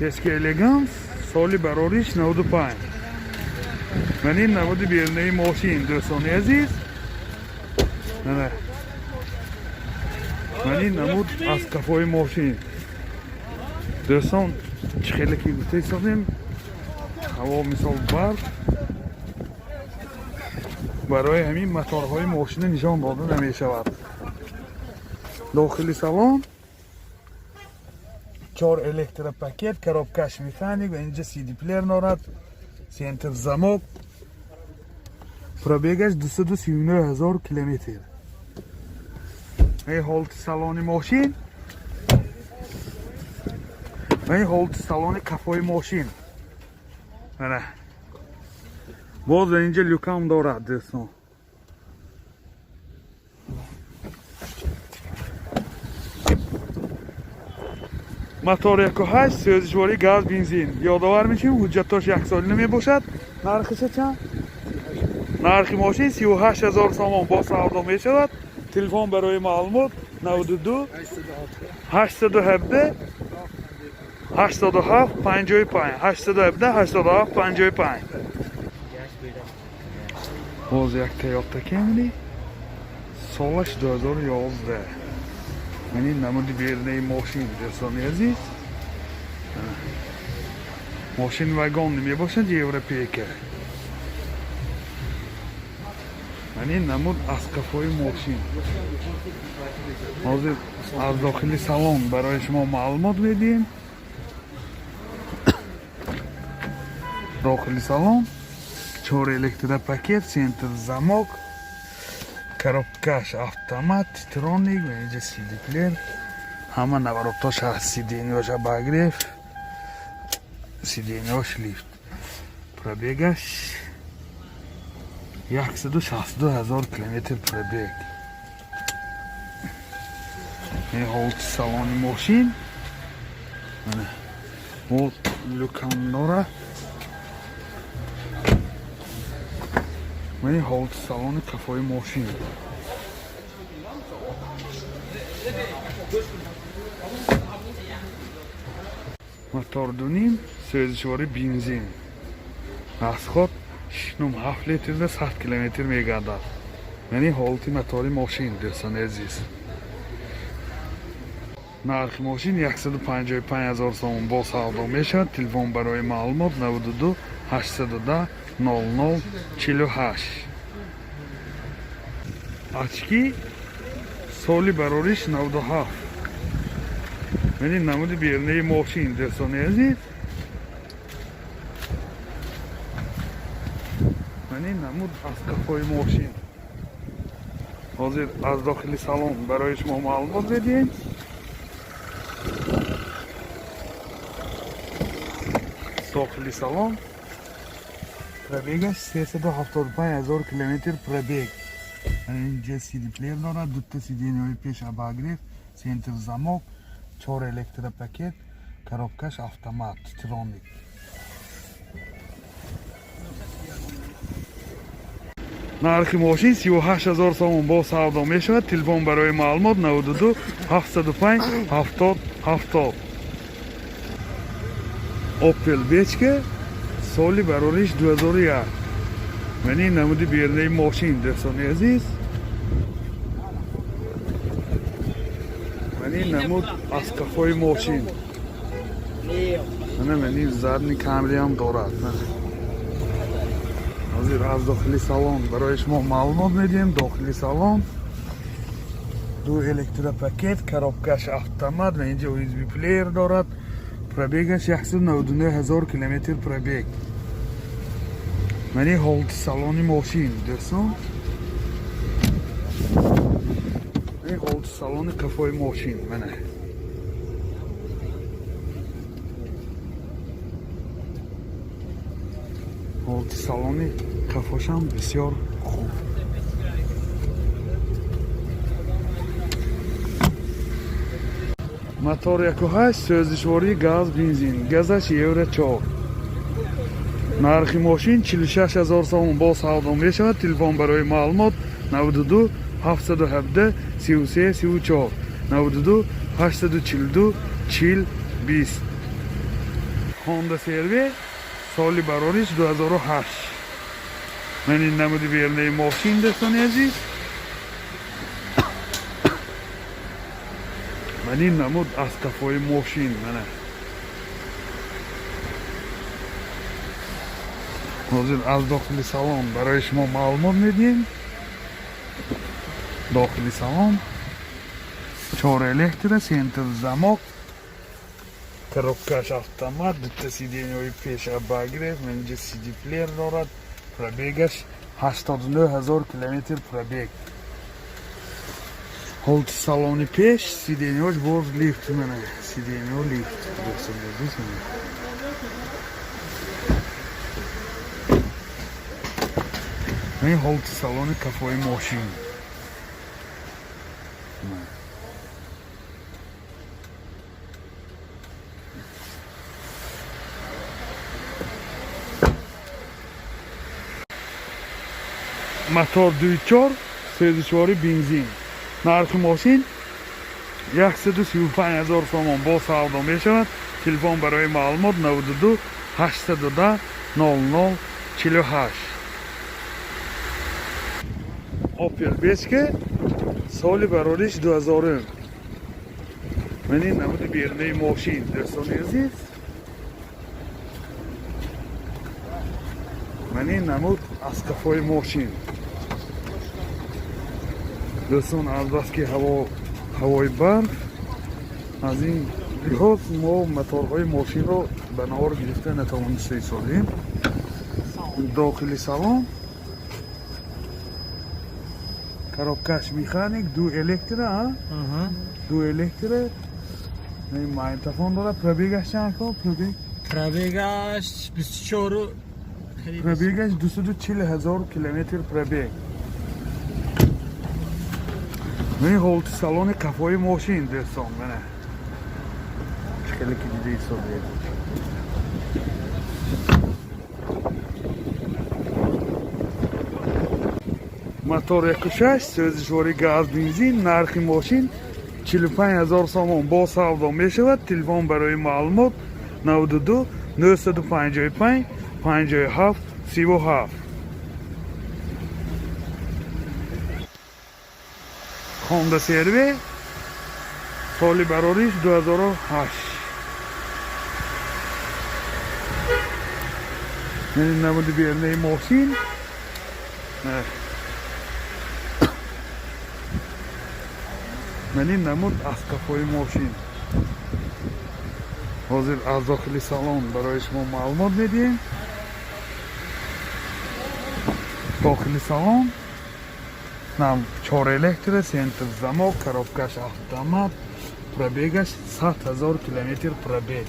Eski Elegans soли барориш 95. من این نمود بیرنه ماشین دوستان عزیز. نه من این نمود از کفای ماشین دوستان خیلی که گفته ایستادیم هوا مثال برق برای همین موتورهای ماشین نشان داده نمی شود. داخل سالن 4 الکتروپاکت коробкаш механик و اینجا CD پلیر دارد. سنتر زمک пробегаш 239,000 کیلومتر. این حالت سالن ماشین و این حالت سالن کفای ماشین. نه باز اینجا لوکام دارد دوستان. موتور 1.8 سوزشواری گاز بنزین. یادآور میشیم حجتاش 1 ساله میباشد. نرخش چند؟ نرخ ماشین 38,000 سوم با سودا میشود. تلفن برای معلومات 92 817 87 55 817 87 55. باز یک تویوتا کامری سالش 2011. من این نمود بیرنه ماشین دوستان عزیز. ماشین وگان نمی باشد یوروپیکه. من این نمود از کفای ماشین. حاضر از داخل سالن برای شما معلومات میدیم. داخل سالن 4 الکتروپاکت سنتر زمک коробкаш автомат титроник و اینجا CD پلیر همه نوارابتاش هست. CD نیاش باگریف CD نیاش لیفت. پرابیگش 162,000 کیلومتر پرابیگ. این حالت سالن ماشین و لوکان داره. من این حالت سالن کفای ماشین. موتور 2.5 سوزشواری بنزین. از خود 6.7 لیتر 100 کیلومتر میگردد. یعنی حالت موتور ماشین دوستان عزیز. نرخ ماشین 155,000 سوم با سودا میشود. تلفن برای معلومات 92 810 00 48. очки соли барориш 97. یعنی نمود بیرنه ماشین دوستان عزیز. یعنی نمود از کفای ماشین. حاضر از داخل سالن برای شما معلومات بدیم. داخل سالن پرابیگش 375,000 کیلومتر پرابیگ. اینجا CD پلیر دارد. 2 CD نوی پیش باگریف سنتر زمک 4 الکتروپاکت коробкаш автомат ترونیک. نرخ ماشین 38,000 سوم با سودا میشود. تلفن برای معلومات 92 705 70 70. اوپل بیچکه соли барориш 2001. من این نمود بیرنه ماشین دوستان عزیز. من این نمود از کفای ماشین. من این زرنی کامری هم دارد. حاضر از داخل سالن برای شما معلومات میدیم. داخل سالن 2 الکتروپاکت коробкаш автомат و اینجا USB پلیر دارد. پرابیگش 199,000 کیلومتر پرابیگ. من این حالت سالن ماشین دوستان. این حالت سالن کفای ماشین منه. حالت سالن کفاشم بسیار خوب. موتور 1.8 سوزشواری گاز بنزین. گازش یورو 4. نرخ ماشین 46,000 سوم با سودا میشود. تلفن برای معلومات 92 717 33 34 92 842 40 20. Honda CR-V соли барориш 2008. من این نمود بیرنه ماشین دوستان عزیز. من این نمود از کفای ماشین منه. حاضر از داخل سالن برای شما معلومات میدیم. داخل سالن 4 الکتر، سنتر زمک، коробкаш автомат, دوتا сиденьёи пеша ба гирефт, менҷа CD плеер дорад, пробегаш 89000 километр пробег. ҳолти салони пеш, сиденьёш боз лифт мена, сиденьё лифт. Дӯстон азиз мена. این ҳолти салони кафои мошин. мотор 2.4 3.4 бензин. нархи мошин 135000 сомон бо савдо мешавад. телефон барои маълумот 92 810 0048. Opel Bechke соли барориш 2000. من این نمود بیرنه ماشین دوستان عزیز. من این نمود از کفای ماشین دوستان. از بس که هوای برف از این لحاظ ما موتورهای ماشین رو به نهار گرفته نتوانسته ایستادیم. داخل سالن коробкаш механик, 2 электро, 2 электро. این مایتافون داره. پرابیگش چند کن؟ پرابیگش 24. پرابیگش 240,000 کیلومتر پرابیگ. این ҳолти салони кафои мошин دوستان منه. شکلی که دیده ایستاده. мотор 1.6 3.4 газ бензин. нархи мошин 45000 сомон бо савдо мешавад. телефон барои маълумот 92 955 57 37. Honda CR-V соли барориш 2008. این نمود بیرنه ماشین. من این نمود از کفای ماشین. حاضر از داخل سالن برای شما معلومات میدیم. داخل سالن نم 4 الکتر، سنتر زمک، коробкаш автомат, пробегаш 100,000 километр пробег.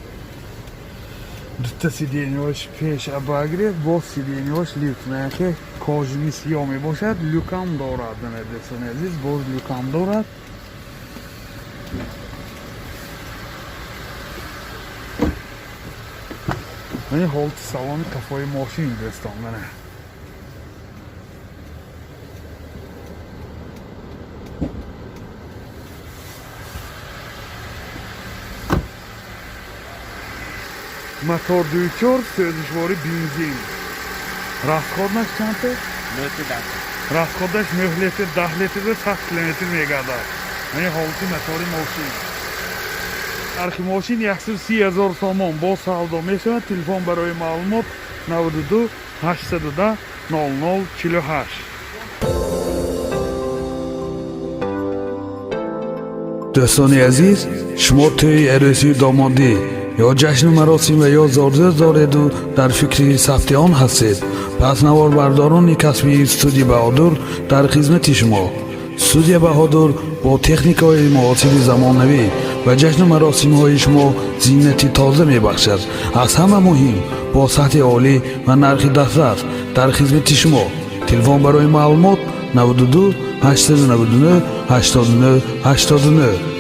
دوتا сиденьёш пеша ба гирефт, боз сиденьёш лифт меяке кожини сиёҳ мебошад. люкам дорад. دوستان عزیز боз люкам дорад. این ҳолти салони кафои мошин دوستان منه. мотор 2.4 3.4 бензин. расходаш чанте? расходаш 9 литр 10 литр 100 километр мегардад. این ҳолти мотори мошин. нархи мошин 130000 сомон бо савдо мешавад. телефон барои маълумот 92 810 0048. دوستان عزیز، شما توی عروسی دامادی یا جشن مراسم و یا زارزه دارید و در فکر ثبت آن هستید، پس نوار برداران کسبی استودیو بهادر در خدمت شما. استودیو بهادر با تکنیک های معاصر زمانوی و جشن مراسم های شما زینتی تازه می بخشد. از همه مهم با سطح عالی و نرخ دسترس در خدمت شما. تلفن برای معلومات 92 899 89 89.